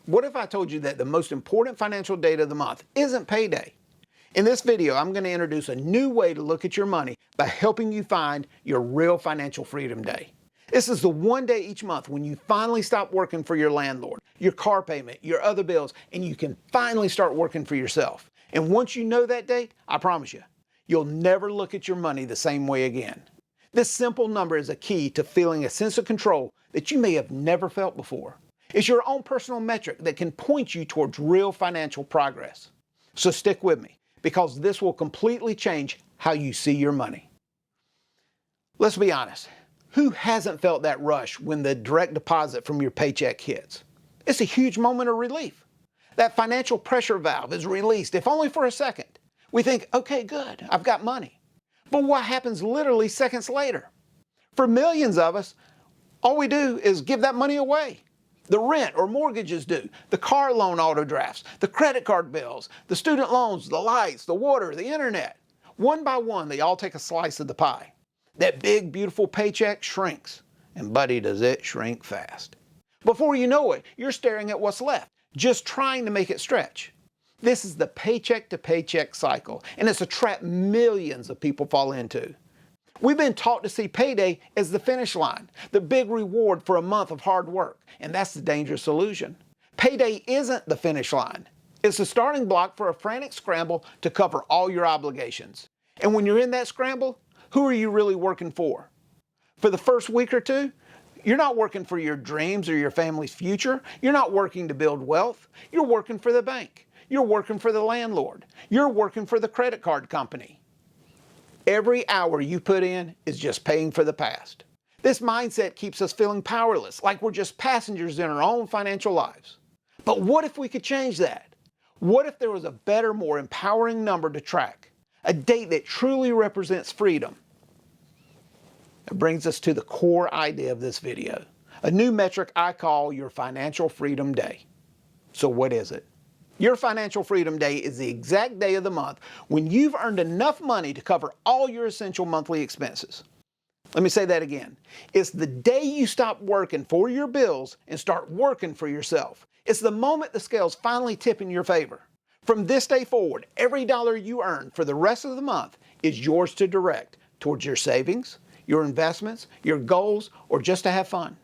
What if I told you that the most important financial date of the month isn't payday? In this video, I'm going to introduce a new way to look at your money by helping you find your real financial freedom day. This is the one day each month when you finally stop working for your landlord, your car payment, your other bills, and you can finally start working for yourself. And once you know that date, I promise you, you'll never look at your money the same way again. This simple number is a key to feeling a sense of control that you may have never felt before. It's your own personal metric that can point you towards real financial progress. So stick with me, because this will completely change how you see your money. Let's be honest. Who hasn't felt that rush when the direct deposit from your paycheck hits? It's a huge moment of relief. That financial pressure valve is released, if only for a second. We think, okay, good, I've got money. But what happens literally seconds later? For millions of us, all we do is give that money away. The rent or mortgage is due, the car loan auto drafts, the credit card bills, the student loans, the lights, the water, the internet. One by one, they all take a slice of the pie. That big, beautiful paycheck shrinks. And buddy, does it shrink fast. Before you know it, you're staring at what's left, just trying to make it stretch. This is the paycheck-to-paycheck cycle, and it's a trap millions of people fall into. We've been taught to see payday as the finish line, the big reward for a month of hard work, and that's the dangerous illusion. Payday isn't the finish line. It's the starting block for a frantic scramble to cover all your obligations. And when you're in that scramble, who are you really working for? For the first week or two, you're not working for your dreams or your family's future. You're not working to build wealth. You're working for the bank. You're working for the landlord. You're working for the credit card company. Every hour you put in is just paying for the past. This mindset keeps us feeling powerless, like we're just passengers in our own financial lives. But what if we could change that? What if there was a better, more empowering number to track? A date that truly represents freedom? It brings us to the core idea of this video, a new metric I call your financial freedom day. So what is it? Your financial freedom day is the exact day of the month when you've earned enough money to cover all your essential monthly expenses. Let me say that again. It's the day you stop working for your bills and start working for yourself. It's the moment the scales finally tip in your favor. From this day forward, every dollar you earn for the rest of the month is yours to direct towards your savings, your investments, your goals, or just to have fun.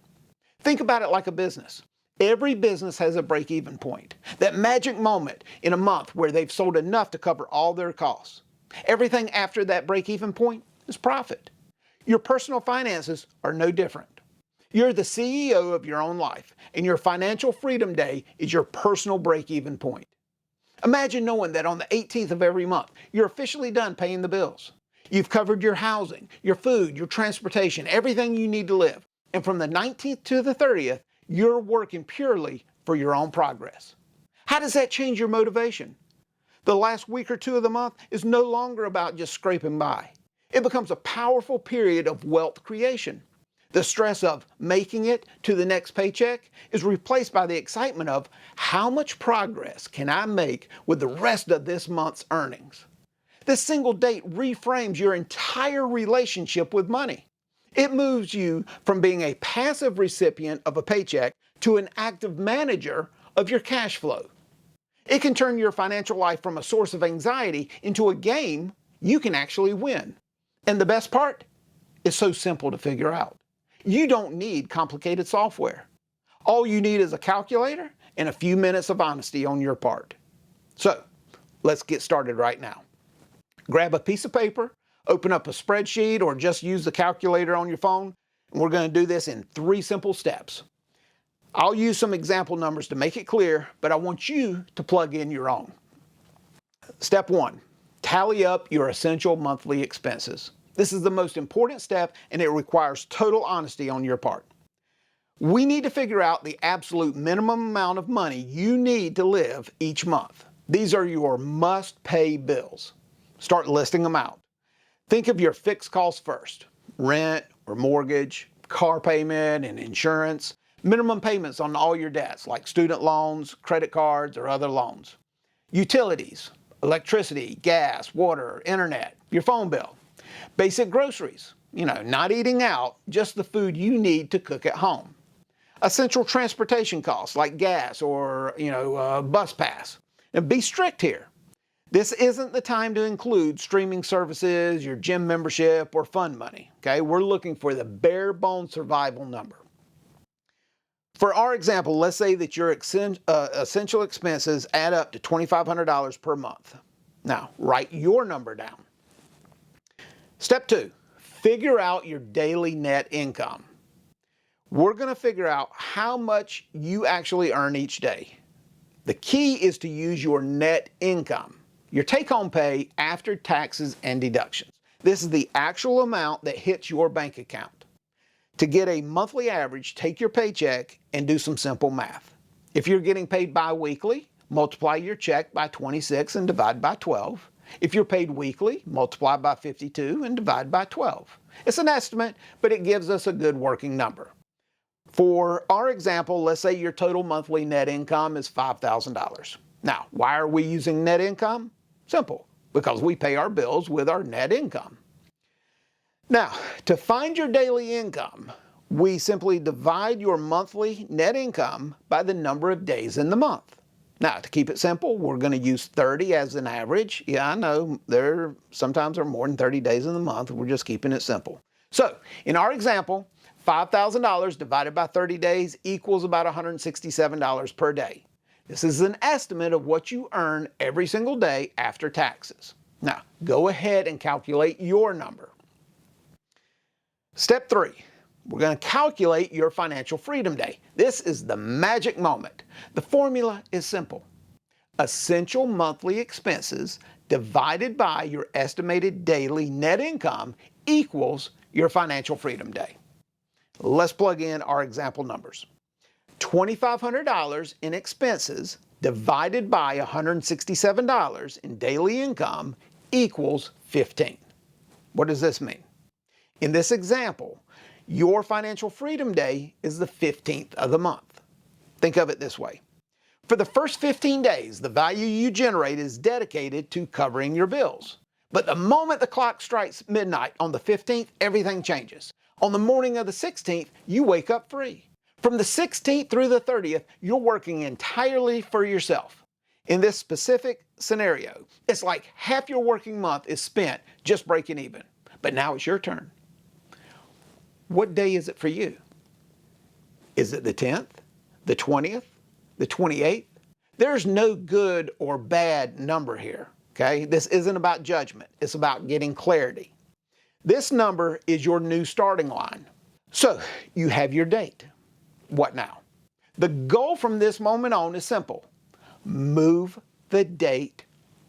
Think about it like a business. Every business has a break-even point, that magic moment in a month where they've sold enough to cover all their costs. Everything after that break-even point is profit. Your personal finances are no different. You're the CEO of your own life, and your financial freedom day is your personal break-even point. Imagine knowing that on the 18th of every month, you're officially done paying the bills. You've covered your housing, your food, your transportation, everything you need to live. And from the 19th to the 30th, you're working purely for your own progress. How does that change your motivation? The last week or two of the month is no longer about just scraping by. It becomes a powerful period of wealth creation. The stress of making it to the next paycheck is replaced by the excitement of how much progress can I make with the rest of this month's earnings. This single date reframes your entire relationship with money. It moves you from being a passive recipient of a paycheck to an active manager of your cash flow. It can turn your financial life from a source of anxiety into a game you can actually win. And the best part? It's so simple to figure out. You don't need complicated software. All you need is a calculator and a few minutes of honesty on your part. So, let's get started right now. Grab a piece of paper, open up a spreadsheet, or just use the calculator on your phone, and we're going to do this in 3 simple steps. I'll use some example numbers to make it clear, but I want you to plug in your own. Step 1, tally up your essential monthly expenses. This is the most important step, and it requires total honesty on your part. We need to figure out the absolute minimum amount of money you need to live each month. These are your must-pay bills. Start listing them out. Think of your fixed costs first: rent or mortgage, car payment and insurance, minimum payments on all your debts like student loans, credit cards, or other loans. Utilities, electricity, gas, water, internet, your phone bill. Basic groceries, not eating out, just the food you need to cook at home. Essential transportation costs like gas or bus pass. And be strict here. This isn't the time to include streaming services, your gym membership, or fund money. Okay, we're looking for the bare bones survival number. For our example, let's say that your essential expenses add up to $2,500 per month. Now, write your number down. Step 2, figure out your daily net income. We're going to figure out how much you actually earn each day. The key is to use your net income, your take-home pay after taxes and deductions. This is the actual amount that hits your bank account. To get a monthly average, take your paycheck and do some simple math. If you're getting paid bi-weekly, multiply your check by 26 and divide by 12. If you're paid weekly, multiply by 52 and divide by 12. It's an estimate, but it gives us a good working number. For our example, let's say your total monthly net income is $5,000. Now, why are we using net income? Simple, because we pay our bills with our net income. Now, to find your daily income, we simply divide your monthly net income by the number of days in the month. Now, to keep it simple, we're going to use 30 as an average. Yeah, I know there sometimes are more than 30 days in the month. We're just keeping it simple. So, in our example, $5,000 divided by 30 days equals about $167 per day. This is an estimate of what you earn every single day after taxes. Now, go ahead and calculate your number. Step 3, we're going to calculate your financial freedom day. This is the magic moment. The formula is simple. Essential monthly expenses divided by your estimated daily net income equals your financial freedom day. Let's plug in our example numbers. $2,500 in expenses divided by $167 in daily income equals 15. What does this mean? In this example, your financial freedom day is the 15th of the month. Think of it this way. For the first 15 days, the value you generate is dedicated to covering your bills. But the moment the clock strikes midnight on the 15th, everything changes. On the morning of the 16th, you wake up free. From the 16th through the 30th, you're working entirely for yourself. In this specific scenario, it's like half your working month is spent just breaking even. But now it's your turn. What day is it for you? Is it the 10th, the 20th, the 28th? There's no good or bad number here, okay? This isn't about judgment. It's about getting clarity. This number is your new starting line. So you have your date. What now? The goal from this moment on is simple. Move the date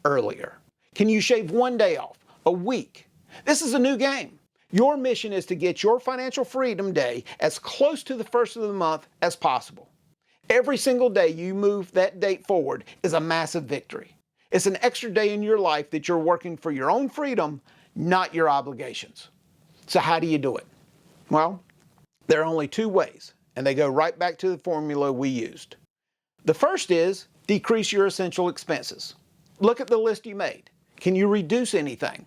earlier. Can you shave one day off? A week? This is a new game. Your mission is to get your financial freedom day as close to the first of the month as possible. Every single day you move that date forward is a massive victory. It's an extra day in your life that you're working for your own freedom, not your obligations. So how do you do it? Well, there are only two ways, and they go right back to the formula we used. The first is decrease your essential expenses. Look at the list you made. Can you reduce anything?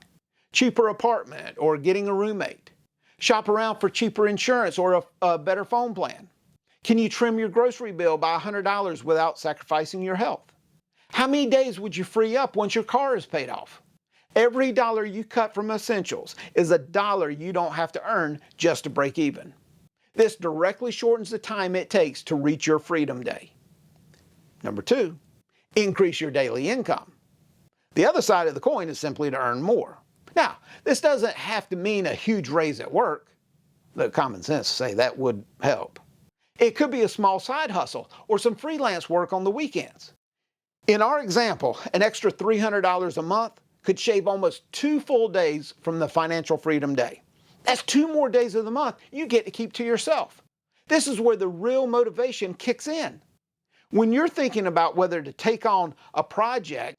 Cheaper apartment or getting a roommate? Shop around for cheaper insurance or a better phone plan? Can you trim your grocery bill by $100 without sacrificing your health? How many days would you free up once your car is paid off? Every dollar you cut from essentials is a dollar you don't have to earn just to break even. This directly shortens the time it takes to reach your freedom day. Number 2, increase your daily income. The other side of the coin is simply to earn more. Now, this doesn't have to mean a huge raise at work, though common sense say that would help. It could be a small side hustle or some freelance work on the weekends. In our example, an extra $300 a month could shave almost 2 full days from the financial freedom day. That's 2 more days of the month you get to keep to yourself. This is where the real motivation kicks in. When you're thinking about whether to take on a project,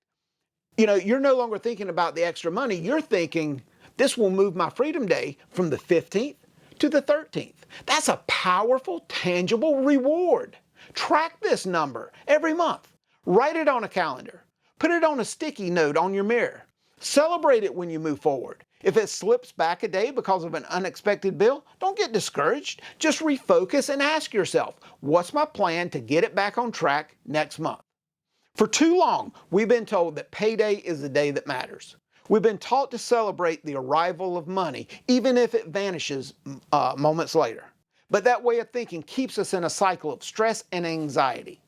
you're no longer thinking about the extra money. You're thinking, this will move my freedom day from the 15th to the 13th. That's a powerful, tangible reward. Track this number every month. Write it on a calendar. Put it on a sticky note on your mirror. Celebrate it when you move forward. If it slips back a day because of an unexpected bill, don't get discouraged. Just refocus and ask yourself, what's my plan to get it back on track next month? For too long, we've been told that payday is the day that matters. We've been taught to celebrate the arrival of money, even if it vanishes moments later. But that way of thinking keeps us in a cycle of stress and anxiety.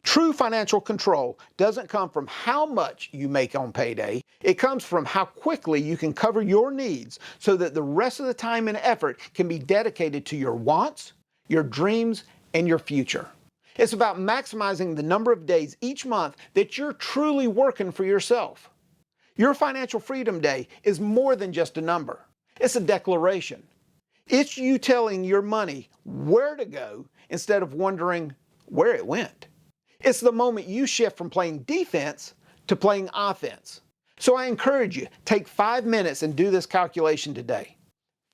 True financial control doesn't come from how much you make on payday. It comes from how quickly you can cover your needs so that the rest of the time and effort can be dedicated to your wants, your dreams, and your future. It's about maximizing the number of days each month that you're truly working for yourself. Your Financial Freedom Day is more than just a number. It's a declaration. It's you telling your money where to go instead of wondering where it went. It's the moment you shift from playing defense to playing offense. So I encourage you, take 5 minutes and do this calculation today.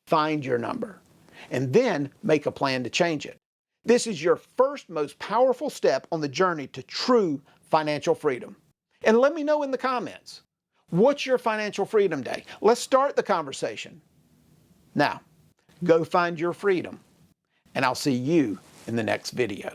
Find your number, and then make a plan to change it. This is your first most powerful step on the journey to true financial freedom. And let me know in the comments, what's your Financial Freedom Day? Let's start the conversation. Now, go find your freedom, and I'll see you in the next video.